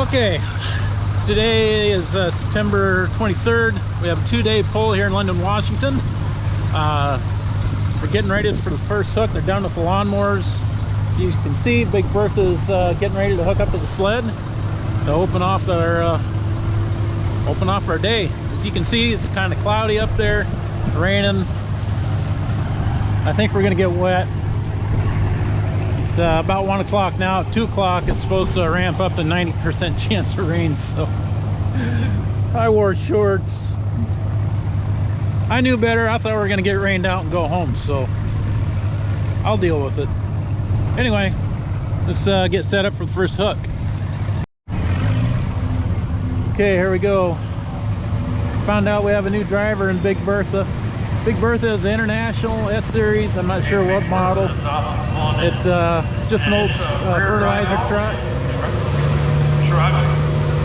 Okay, today is September 23rd. We have a 2-day pull here in Lynden, Washington. We're getting ready for the first hook. They're done with the lawnmowers. As you can see, Big Bertha is getting ready to hook up to the sled to open off our day. As you can see, it's kind of cloudy up there, raining. I think we're gonna get wet. It's about 1 o'clock now. At 2 o'clock, it's supposed to ramp up to 90% chance of rain. So I wore shorts. I knew better. I thought we were gonna get rained out and go home. So I'll deal with it. Anyway, let's get set up for the first hook. Okay, here we go. Found out we have a new driver in Big Bertha. Big Bertha is the International S-Series. I'm not sure what model. It's just an old fertilizer truck.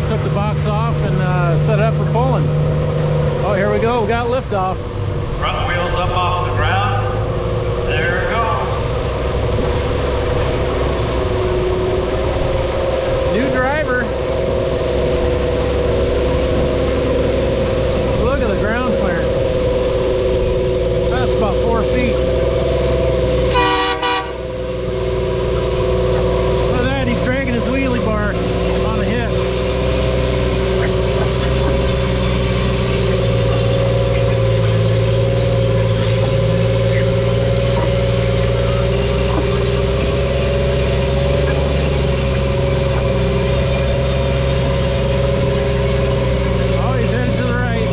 Took the box off and set it up for pulling. Oh, here we go. We got liftoff. Front wheels up off the ground. There it goes. New driver. Look at the ground clearance. That's about 4 feet. Look at that, he's dragging his wheelie bar on the hip. Oh, he's headed to the right.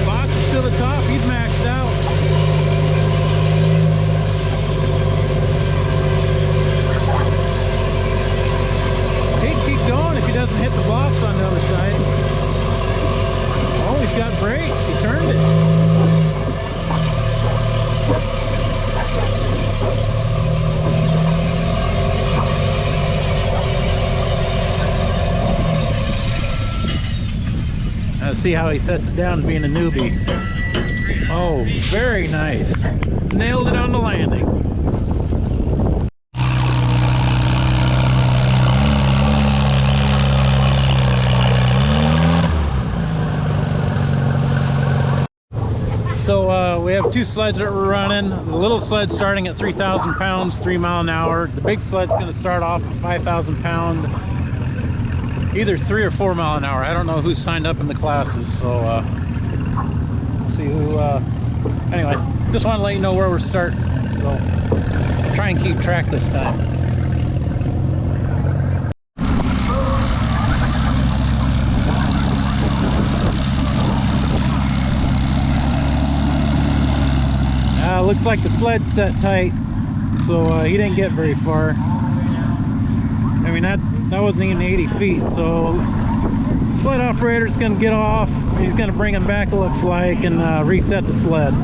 Box is to the top, he's maxed out. He'd keep going if he doesn't hit the blocks on the other side. Oh, he's got brakes. He turned it. Let's see how he sets it down being a newbie. Oh, very nice. Nailed it on the landing. So we have 2 sleds that we're running. The little sled starting at 3,000 pounds, 3 mile an hour. The big sled's going to start off at 5,000 pound, either 3 or 4 mile an hour. I don't know who signed up in the classes, so see who. Anyway, just want to let you know where we're starting. So try and keep track this time. Looks like the sled's set tight, so he didn't get very far. I mean, that wasn't even 80 feet, so sled operator's gonna get off. He's gonna bring him back, it looks like, and reset the sled.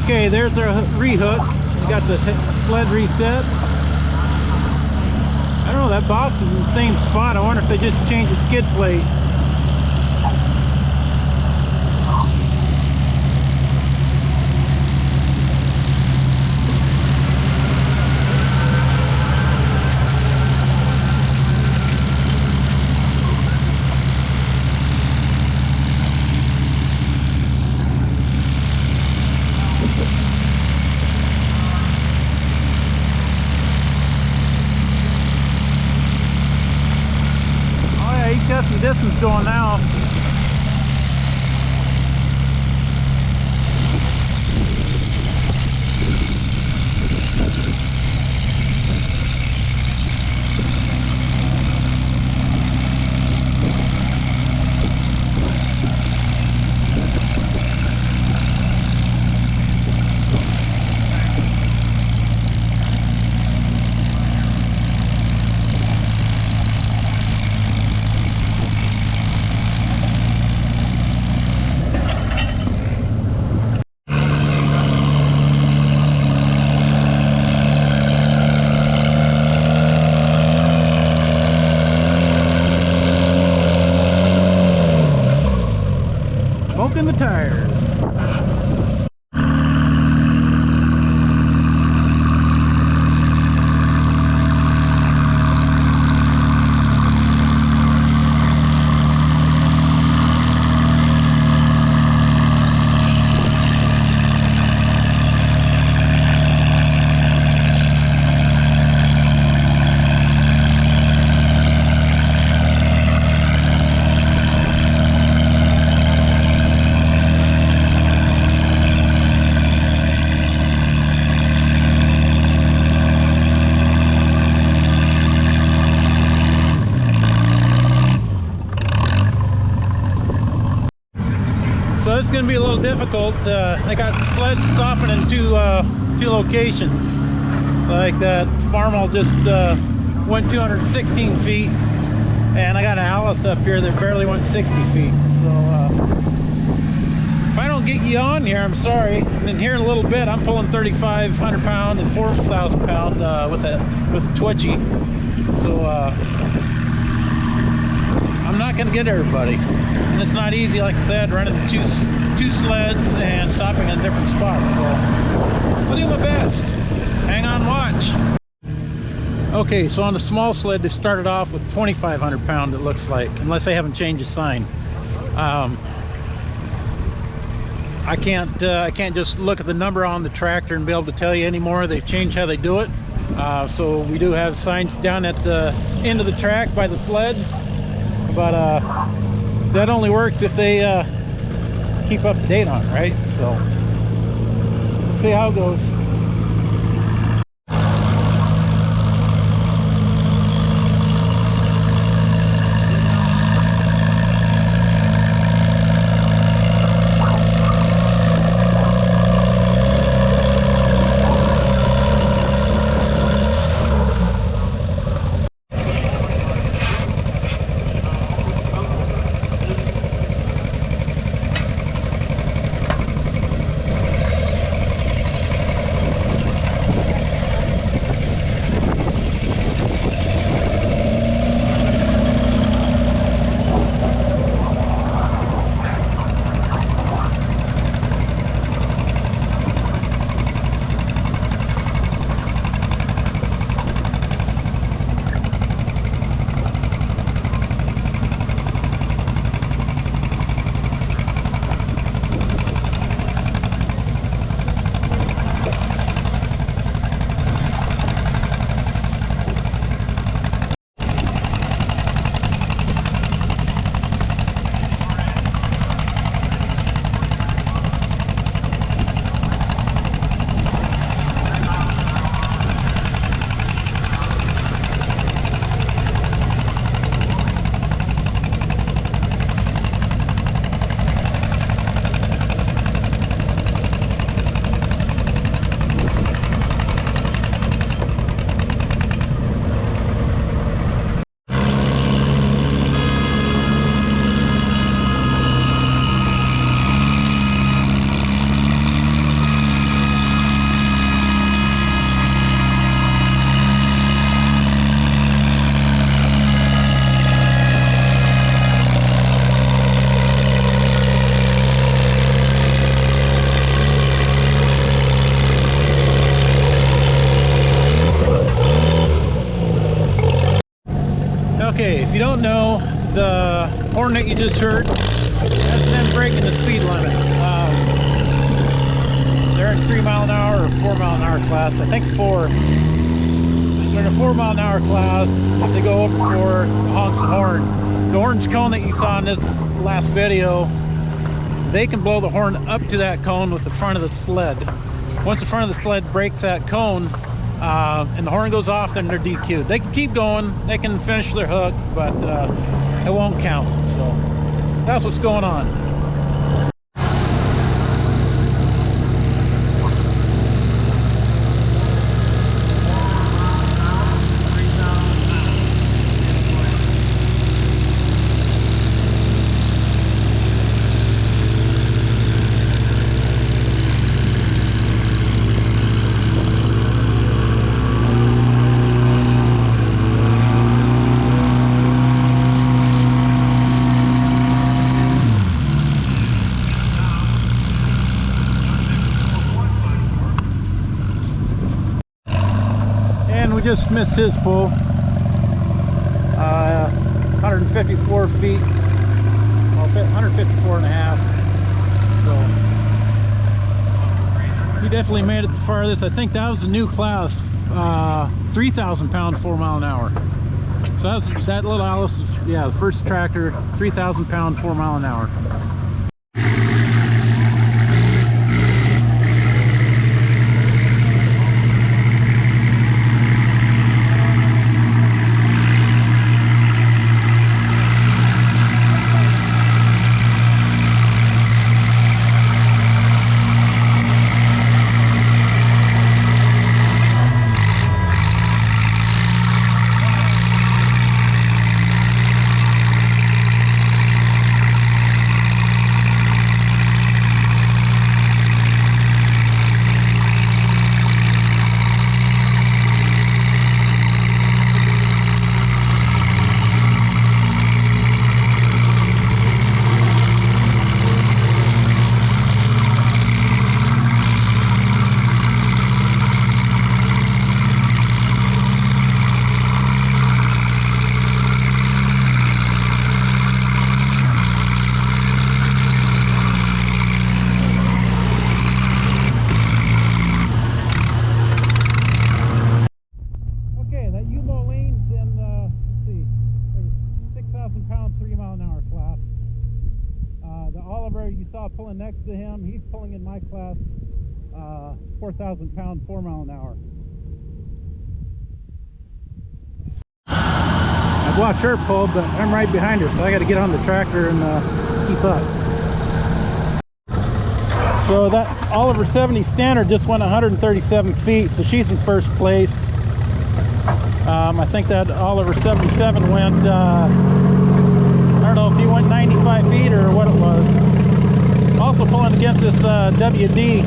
Okay, there's our rehook. We got the sled reset. I don't know, that box is in the same spot. I wonder if they just changed the skid plate. Got some distance smoking the tires. So it's going to be a little difficult. I got sleds stopping in two locations. Like that farmall just went 216 feet, and I got an Alice up here that barely went 60 feet. So if I don't get you on here, I'm sorry. And here in a little bit, I'm pulling 3,500 pound and 4,000 pound with a twitchy. So I'm not going to get everybody. And it's not easy, like I said, running two sleds and stopping in different spots. So I'll do my best. Hang on, watch. Okay, so on the small sled, they started off with 2,500 pound, it looks like, unless they haven't changed the sign. I can't just look at the number on the tractor and be able to tell you anymore. They've changed how they do it. So we do have signs down at the end of the track by the sleds, but that only works if they keep up to date on it, right? So we'll see how it goes. Okay, if you don't know, the horn that you just heard, that's them breaking the speed limit. They're in 3 mile an hour or 4 mile an hour class. I think 4. They're in a 4 mile an hour class. If they go over 4, honks the horn. The orange cone that you saw in this last video, they can blow the horn up to that cone with the front of the sled. Once the front of the sled breaks that cone, and the horn goes off, then they're DQ'd. They can keep going, they can finish their hook, but it won't count. So that's what's going on. just missed his pull. 154 feet, well, 154 and a half. So he definitely made it the farthest. I think that was the new class, 3,000 pound 4 mile an hour. So that little Alice was, yeah, the first tractor, 3,000 pound 4 mile an hour. You saw pulling next to him, he's pulling in my class, 4,000 pound 4 mile an hour. I've watched her pull, but I'm right behind her, so I got to get on the tractor and keep up. So that Oliver 70 standard just went 137 feet, so she's in first place. I think that Oliver 77 went, I don't know if he went 95 feet or what it was. Also pulling against this WD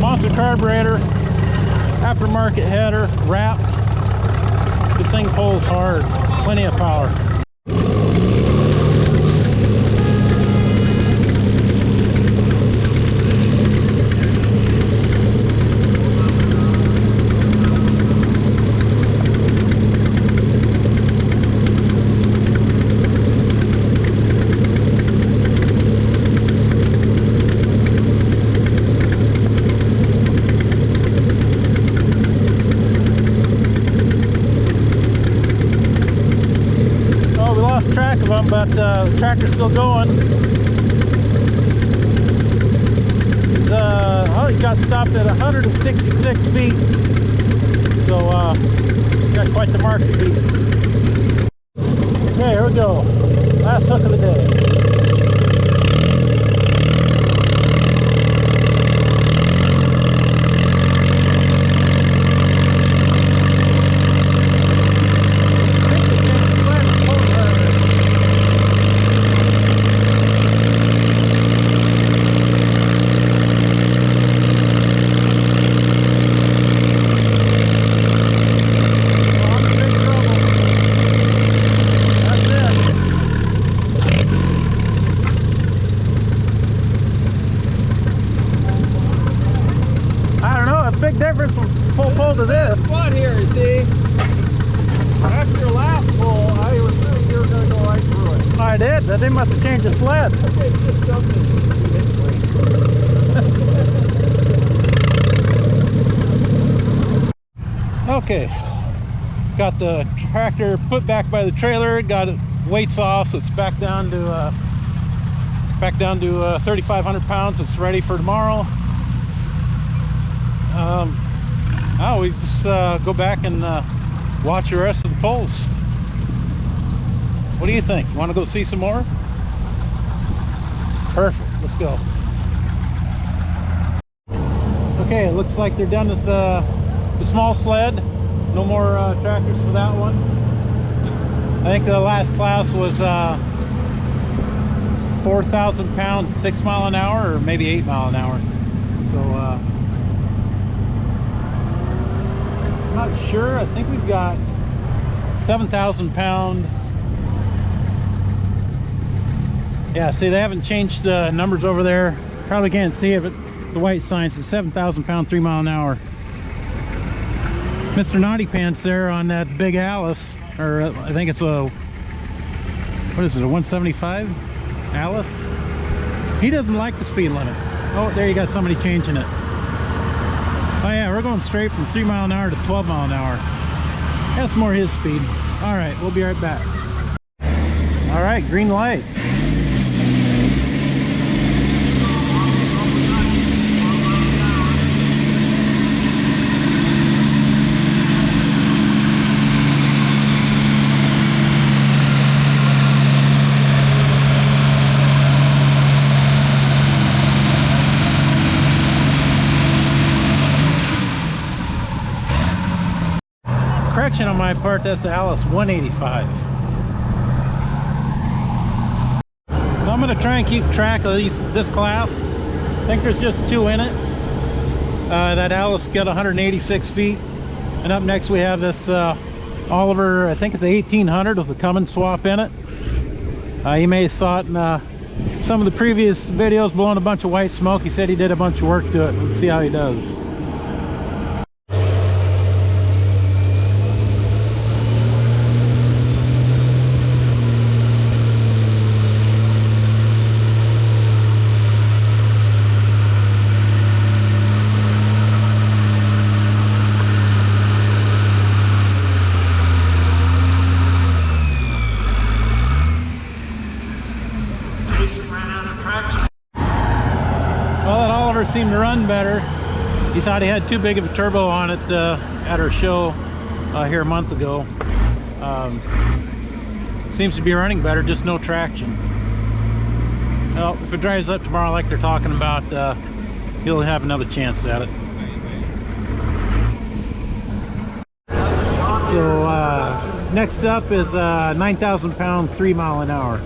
monster carburetor, aftermarket header, wrapped. This thing pulls hard, plenty of power. Track of them, but the tractor's still going. He got stopped at 166 feet, so got quite the market beat. Okay, here we go. Last hook of the day. Big difference from full pull to this. One here, you see. After your last pull, I was thinking you were going to go right through it. I did. They must have changed the sled. Okay, it's just something. Okay, got the tractor put back by the trailer. Got it weights off, so it's back down to 3,500 pounds. It's ready for tomorrow. Now we just go back and watch the rest of the pulls. What do you think? You want to go see some more? Perfect. Let's go. Okay, it looks like they're done with the small sled. No more tractors for that one. I think the last class was 4,000 pounds, 6 mile an hour, or maybe 8 mile an hour. So not sure. I think we've got 7,000 pound. Yeah, see, they haven't changed the numbers over there. Probably can't see it, but the white sign says 7,000 pound, 3 mile an hour. Mr. Naughty Pants there on that big Alice, or I think it's a, what is it, a 175 Alice? He doesn't like the speed limit. Oh, there you got somebody changing it. Oh yeah, we're going straight from 3 mile an hour to 12 mile an hour. That's more his speed. All right, we'll be right back. All right, green light. Correction on my part, that's the Alice 185. So I'm going to try and keep track of this class. I think there's just 2 in it. That Alice got 186 feet. And up next we have this Oliver, I think it's a 1800 with a Cummins swap in it. You may have saw it in some of the previous videos blowing a bunch of white smoke. He said he did a bunch of work to it. Let's see how he does. Well, that Oliver seemed to run better. He thought he had too big of a turbo on it at our show here a month ago. Seems to be running better, just no traction. Well, if it drives up tomorrow like they're talking about, he'll have another chance at it. So next up is a 9,000 pound 3 mile an hour.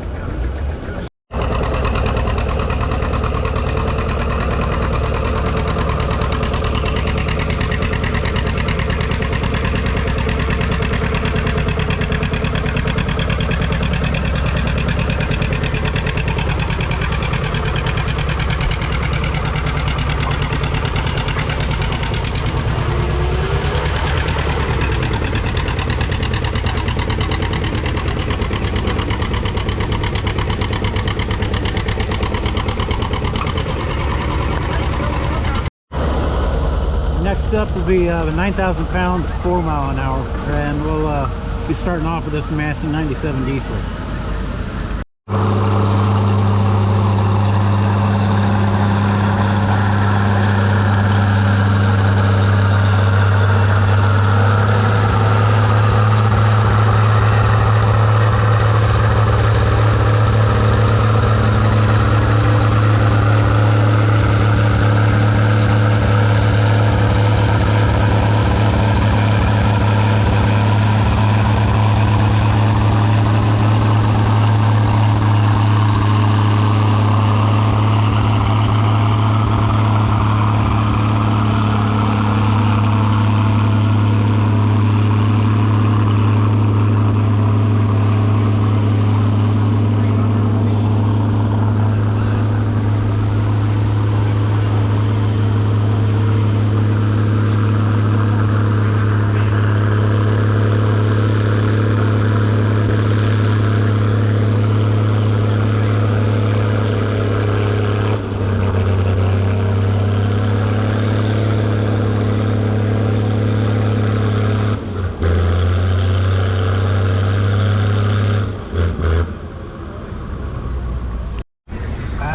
Next up will be the 9,000 pound 4 mile an hour, and we'll be starting off with this Massey 97 diesel.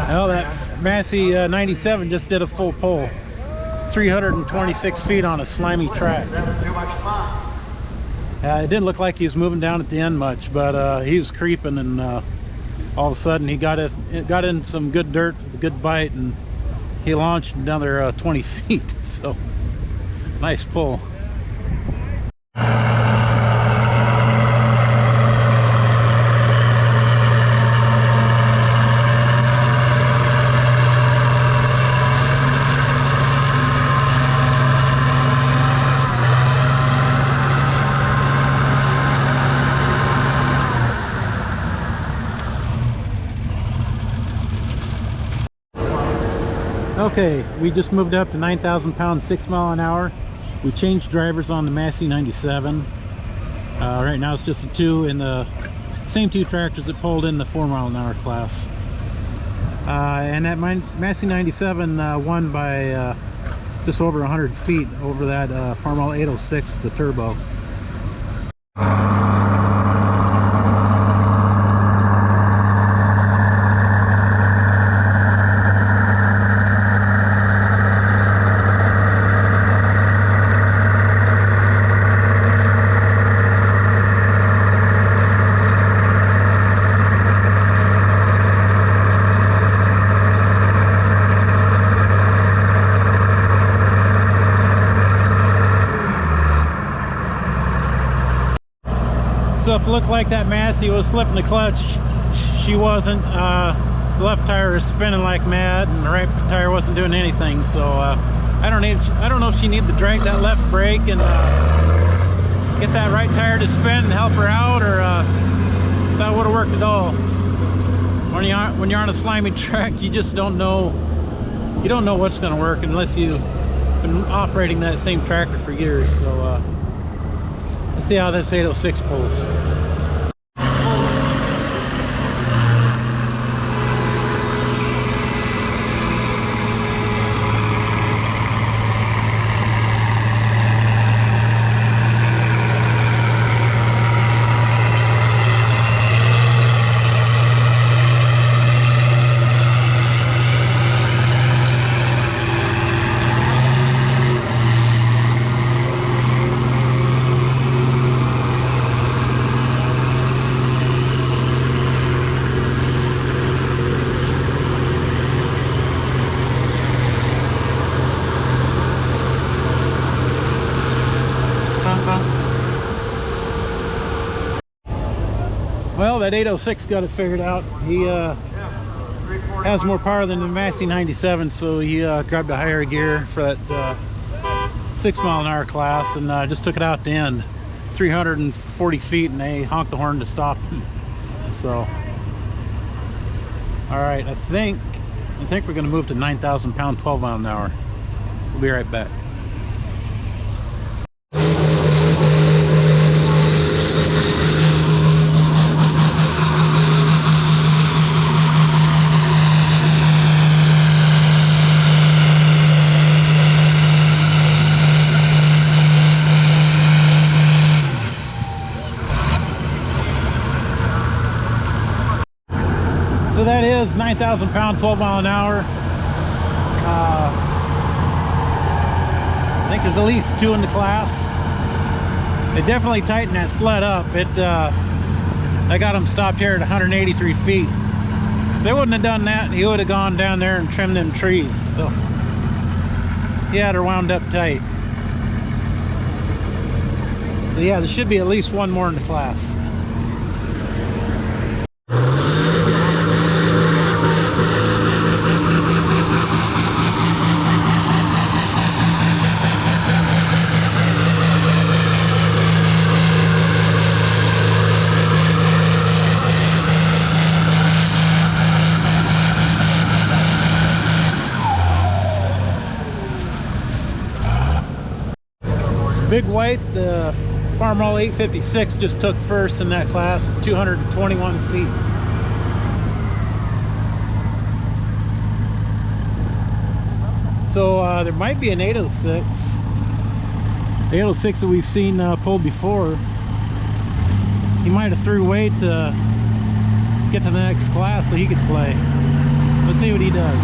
Well, that Massey 97 just did a full pull. 326 feet on a slimy track. It didn't look like he was moving down at the end much, but he was creeping, and all of a sudden he got in some good dirt, a good bite, and he launched another 20 feet. So nice pull. Okay, we just moved up to 9,000 pound 6 mile an hour. We changed drivers on the Massey 97. Right now it's just the two in the same two tractors that pulled in the 4 mile an hour class. And that Massey 97 won by just over 100 feet over that Farmall 806, the turbo. So if it looked like that Massey was slipping the clutch, she wasn't. The left tire was spinning like mad, and the right tire wasn't doing anything. So I don't know if she needed to drag that left brake and get that right tire to spin and help her out, or if that would have worked at all. When you're on a slimy track, you just don't know. You don't know what's going to work unless you've been operating that same tractor for years. So. Let's see how this 806 pulls. Well, that 806 got it figured out. He has more power than the Massey 97, so he grabbed a higher gear for that 6 mile an hour class, and just took it out to end 340 feet, and they honked the horn to stop. So, all right, I think we're going to move to 9,000 pound 12 mile an hour. We'll be right back. So that is 9,000 pound 12 mile an hour. I think there's at least 2 in the class. They definitely tightened that sled up. I got him stopped here at 183 feet. If they wouldn't have done that, he would have gone down there and trimmed them trees. So he had her wound up tight. So yeah, there should be at least 1 more in the class. Big White, the Farmall 856, just took first in that class, 221 feet. So there might be an 806. The 806 that we've seen pulled before. He might have threw weight to get to the next class so he could play. Let's see what he does.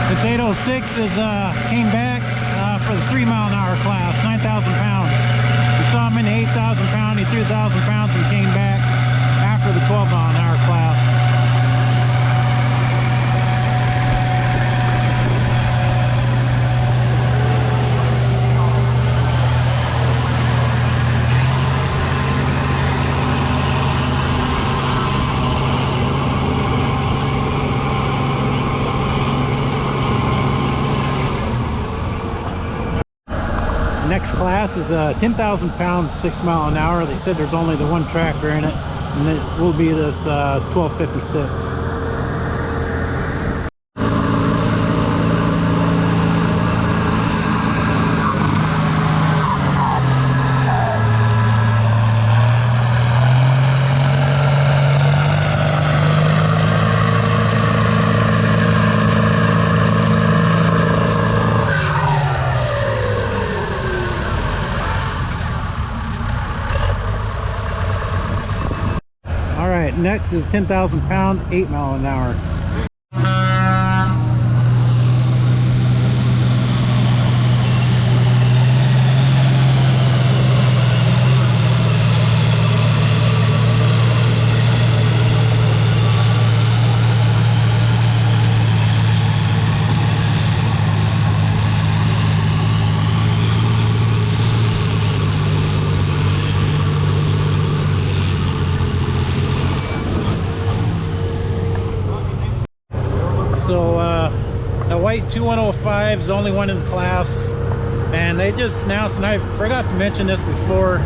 This 806 came back for the 3 mile an hour class, 9,000 pounds. We saw him in the 8,000 pound, he threw 1,000 pounds and came back after the 12 mile an hour class. Next class is a 10,000 pound 6 mile an hour. They said there's only the one tractor in it, and it will be this 1256. Next is 10,000 pound 8 mile an hour. So the white 2105 is the only one in the class, and they just announced, and I forgot to mention this before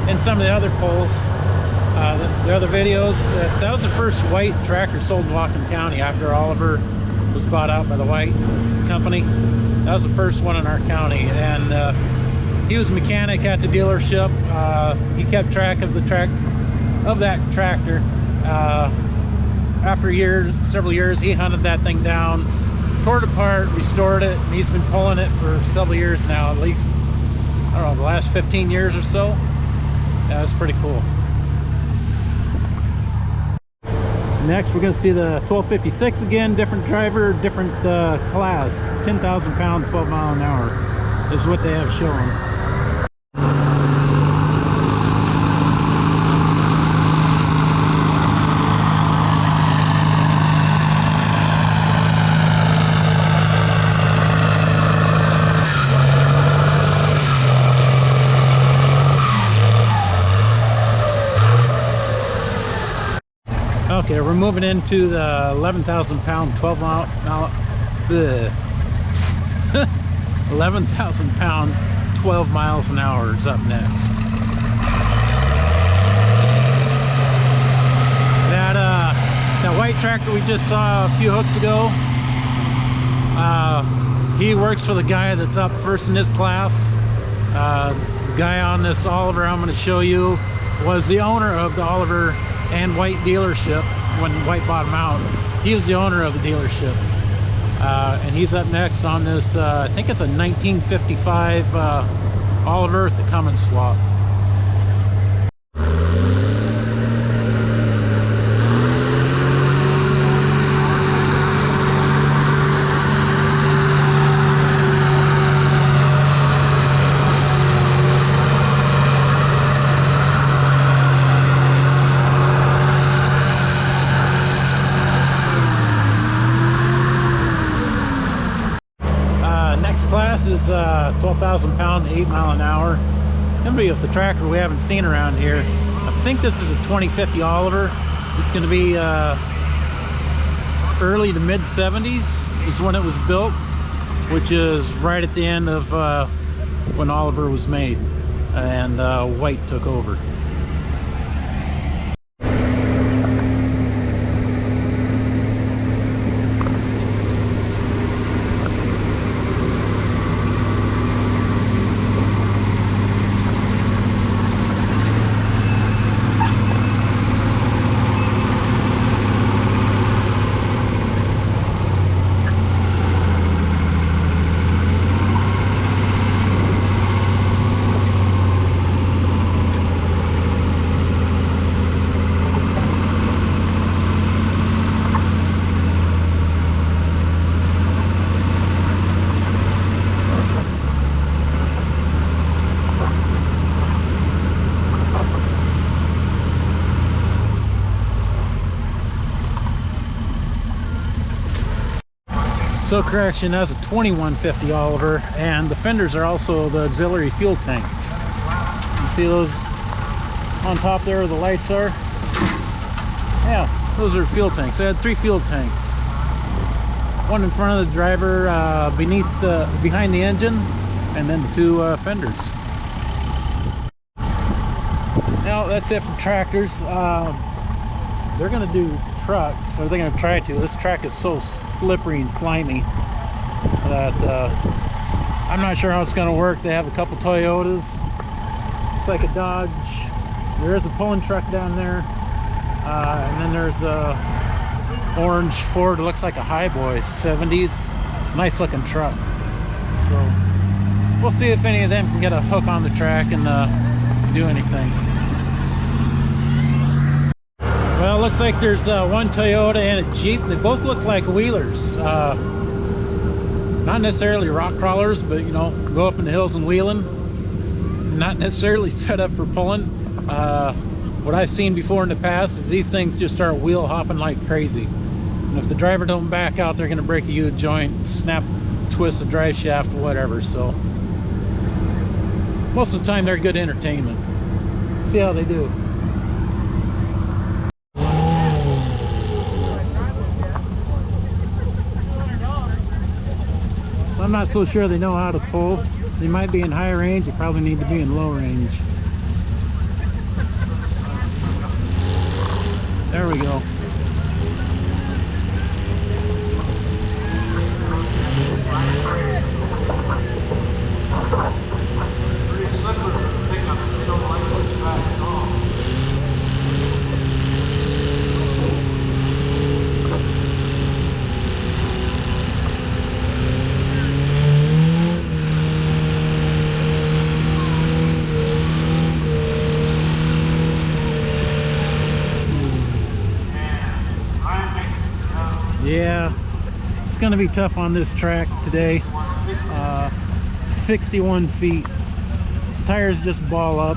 in some of the other polls, the other videos, that was the first white tractor sold in Whatcom County after Oliver was bought out by the White Company. That was the first one in our county, and he was a mechanic at the dealership. He kept track of that tractor. After several years, he hunted that thing down, tore it apart, restored it, and he's been pulling it for several years now, at least, I don't know, the last 15 years or so. Yeah, that's pretty cool. Next, we're going to see the 1256 again, different driver, different class, 10,000 pound, 12 mile an hour is what they have shown. Okay, we're moving into the 11,000 pound 12 mile 11,000 pound 12 miles an hour is up next. That white tractor we just saw a few hooks ago, he works for the guy that's up first in his class. The guy on this Oliver I'm going to show you was the owner of the Oliver and White dealership when White bought him out. He was the owner of the dealership, and he's up next on this I think it's a 1955 Oliver at the Cummins swap. Class is 12,000 pound 8 mile an hour. It's going to be with the tractor we haven't seen around here. I think this is a 2050 Oliver. It's going to be early to mid 70s is when it was built, which is right at the end of when Oliver was made and White took over. So correction, that's a 2150 Oliver, and the fenders are also the auxiliary fuel tanks. You see those on top there where the lights are? Yeah, those are fuel tanks. They had 3 fuel tanks. One in front of the driver, behind the engine, and then the two fenders. Now that's it for tractors. They're gonna do trucks, or they're gonna try to. This track is so slippery and slimy that I'm not sure how it's gonna work. They have a couple Toyotas. It's like a Dodge. There is a pulling truck down there, and then there's a orange Ford. It looks like a Highboy 70s. Nice looking truck. So we'll see if any of them can get a hook on the track and do anything. Well, it looks like there's one Toyota and a Jeep. They both look like wheelers. Not necessarily rock crawlers, but you know, go up in the hills and wheeling. Not necessarily set up for pulling. What I've seen before in the past is these things just start wheel hopping like crazy. And if the driver don't back out, they're going to break a U joint, snap, twist the drive shaft, whatever. So most of the time they're good entertainment. See how they do. So I'm not so sure they know how to pull. They might be in high range. They probably need to be in low range. There we go. Yeah, it's going to be tough on this track today. 61 feet. Tires just ball up.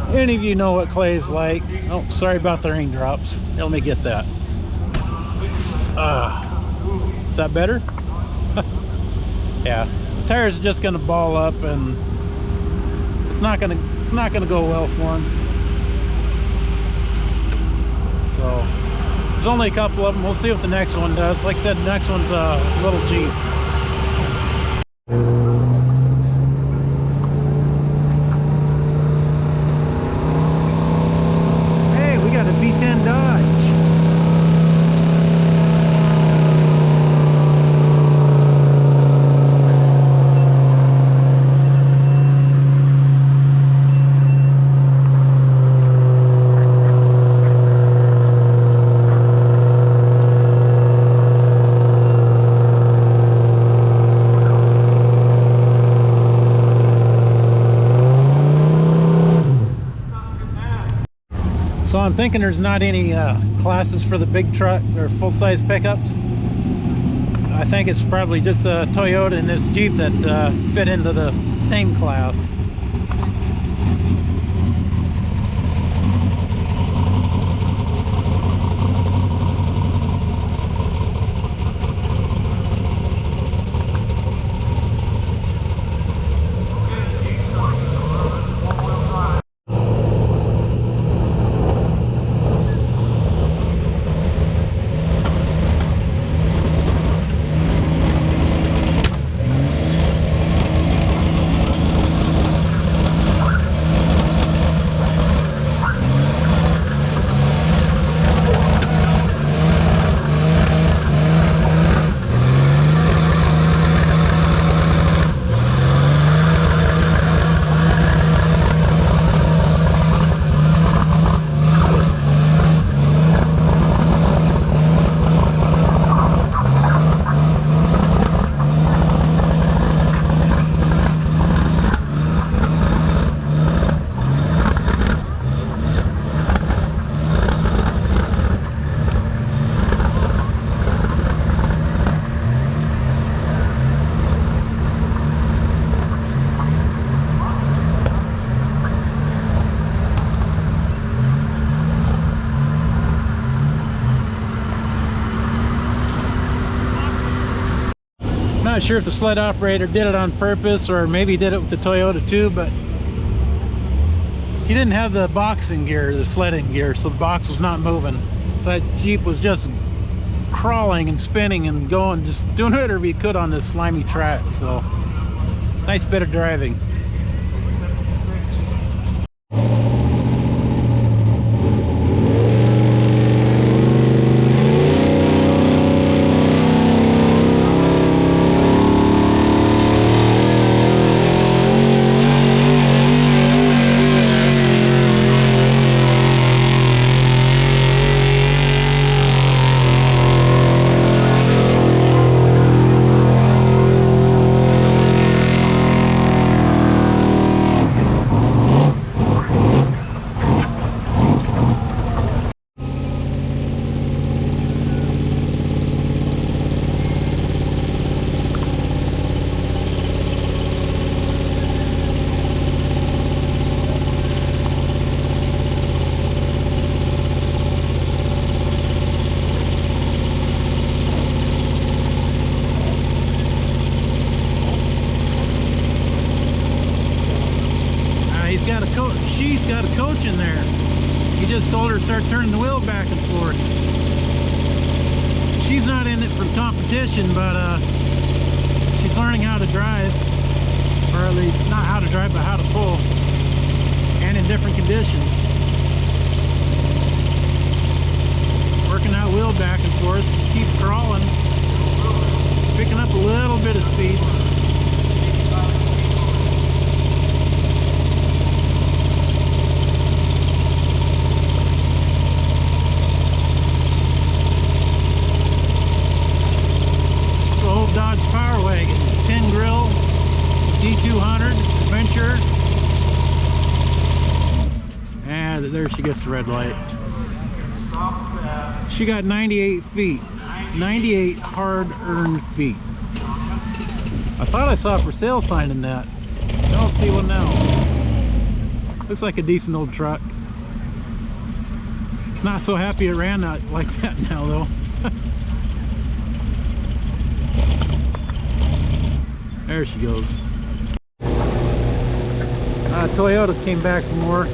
Any of you know what clay's like. Oh, sorry about the raindrops. Let me get that. Is that better? Yeah, tires are just going to ball up, and it's not going to go well for them. So there's only a couple of them. We'll see what the next one does. Like I said, the next one's a little Jeep. Hey, we got a V10 Dodge. So I'm thinking there's not any classes for the big truck or full-size pickups. I think it's probably just a Toyota and this Jeep that fit into the same class. Not sure if the sled operator did it on purpose or maybe did it with the Toyota too, but he didn't have the boxing gear, the sledding gear, so the box was not moving. So that Jeep was just crawling and spinning and going, just doing whatever he could on this slimy track. So Nice bit of driving. She's got a coach in there. He just told her to start turning the wheel back and forth. She's not in it for competition, but she's learning how to drive, or at least not how to drive, but how to pull, and in different conditions. Working that wheel back and forth, keeps crawling, picking up a little bit of speed. Dodge Power Wagon, 10 grill, D200 Adventure, and there she gets the red light. She got 98 feet, 98 hard-earned feet. I thought I saw a for sale sign in that. I don't see one now. Looks like a decent old truck. Not so happy it ran that like that now though. There she goes. Toyota came back for more.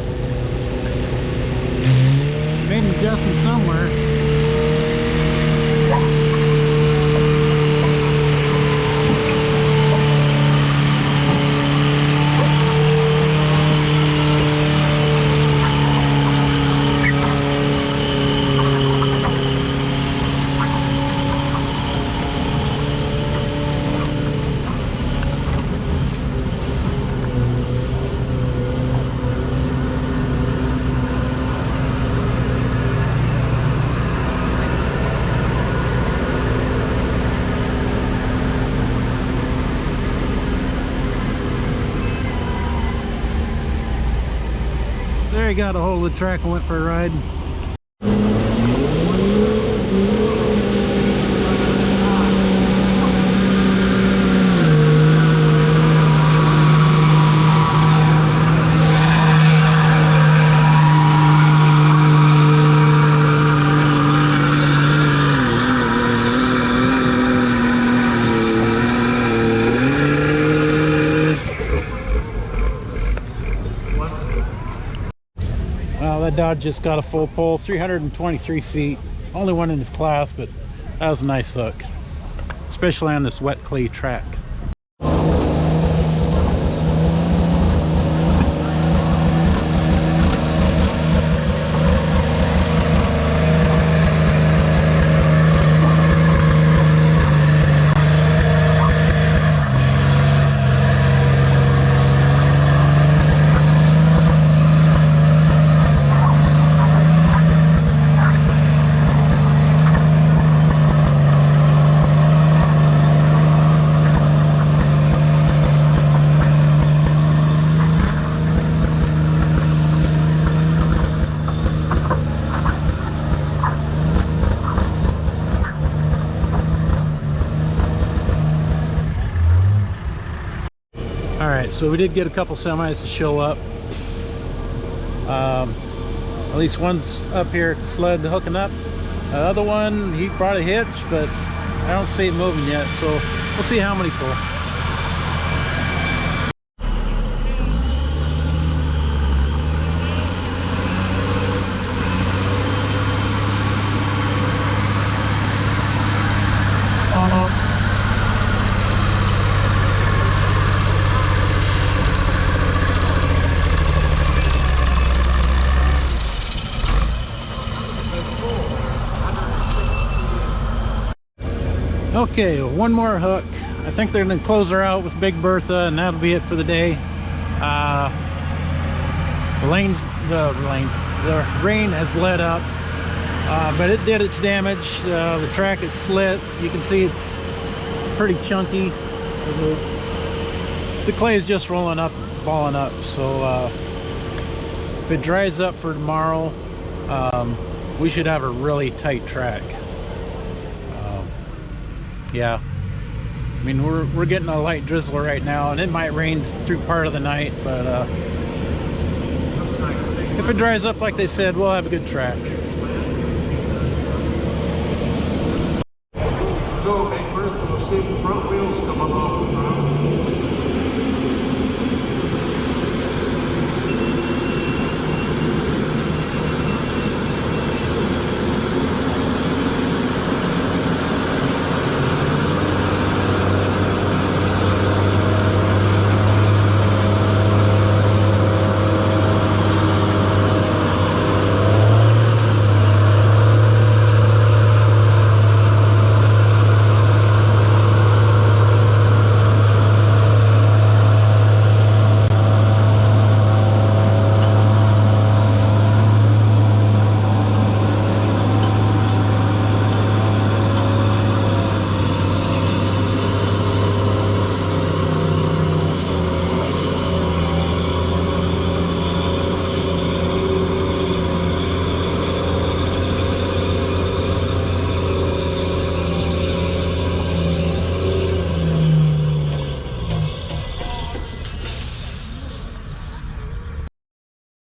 Made an adjustment somewhere. There he got a hold of the track and went for a ride. That Dodge just got a full pull, 323 feet. Only one in his class, but that was a nice hook, especially on this wet clay track. Alright, so we did get a couple semis to show up. At least one's up here at the sled hooking up. The other one, he brought a hitch, but I don't see it moving yet, so we'll see how many pull. Okay, one more hook. I think they're gonna close her out with Big Bertha, and that'll be it for the day. The rain has let up, but it did its damage. The track is slit. You can see it's pretty chunky. The clay is just rolling up, falling up. So if it dries up for tomorrow, we should have a really tight track. Yeah, I mean we're getting a light drizzle right now, and it might rain through part of the night, but if it dries up like they said, we'll have a good track.